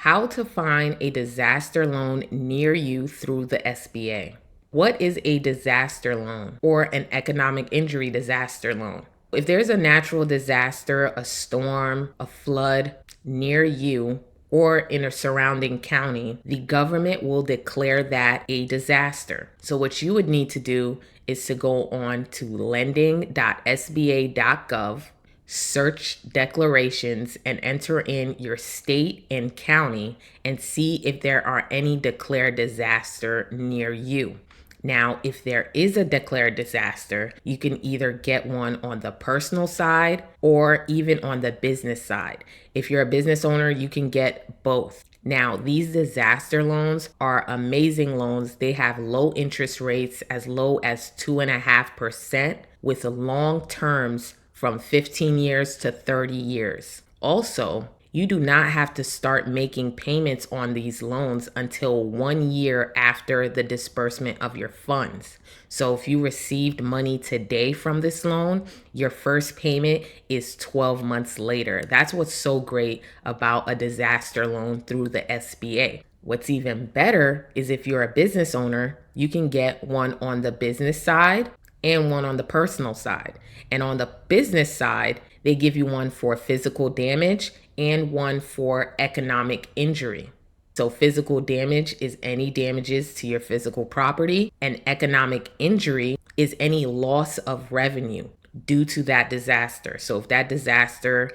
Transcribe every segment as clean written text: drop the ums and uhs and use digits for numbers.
How to find a disaster loan near you through the SBA. What is a disaster loan or an economic injury disaster loan? If there's a natural disaster, a storm, a flood near you or in a surrounding county, the government will declare that a disaster. So what you would need to do is to go on to lending.sba.gov, search declarations, and enter in your state and county and see if there are any declared disaster near you. Now, if there is a declared disaster, you can either get one on the personal side or even on the business side. If you're a business owner, you can get both. Now, these disaster loans are amazing loans. They have low interest rates as low as 2.5% with long terms from 15 years to 30 years. Also, you do not have to start making payments on these loans until 1 year after the disbursement of your funds. So if you received money today from this loan, your first payment is 12 months later. That's what's so great about a disaster loan through the SBA. What's even better is if you're a business owner, you can get one on the business side and one on the personal side. And on the business side, they give you one for physical damage and one for economic injury. So physical damage is any damages to your physical property, and economic injury is any loss of revenue due to that disaster. So if that disaster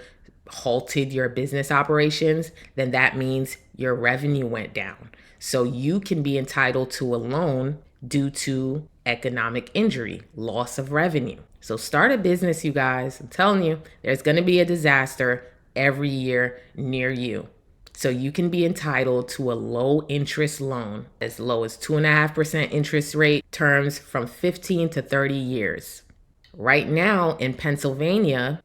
halted your business operations, then that means your revenue went down. So you can be entitled to a loan due to economic injury, loss of revenue. So start a business, you guys. I'm telling you, there's going to be a disaster every year near you. So you can be entitled to a low interest loan as low as 2.5% interest rate, terms from 15 to 30 years. Right now in Pennsylvania,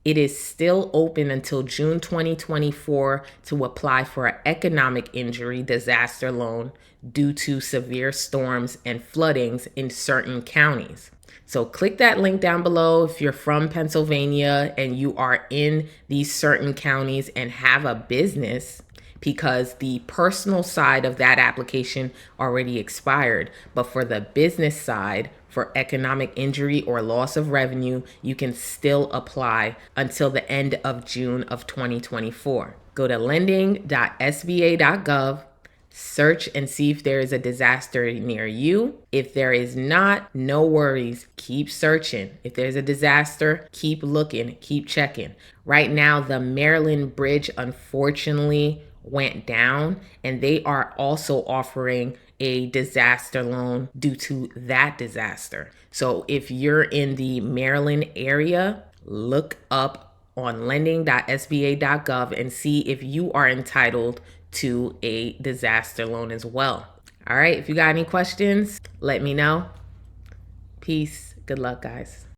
it is still open until June 2024 to apply for an economic injury disaster loan due to severe storms and floodings in certain counties. So click that link down below if you're from Pennsylvania and you are in these certain counties and have a business, because the personal side of that application already expired. But for the business side, for economic injury or loss of revenue, you can still apply until the end of June of 2024. Go to lending.sba.gov, search and see if there is a disaster near you. If there is not, no worries. Keep searching. If there's a disaster, keep looking, keep checking. Right now, the Maryland Bridge, unfortunately, went down, and they are also offering a disaster loan due to that disaster. So if you're in the Maryland area, look up on lending.sba.gov and see if you are entitled to a disaster loan as well. All right, if you got any questions, let me know. Peace. Good luck, guys.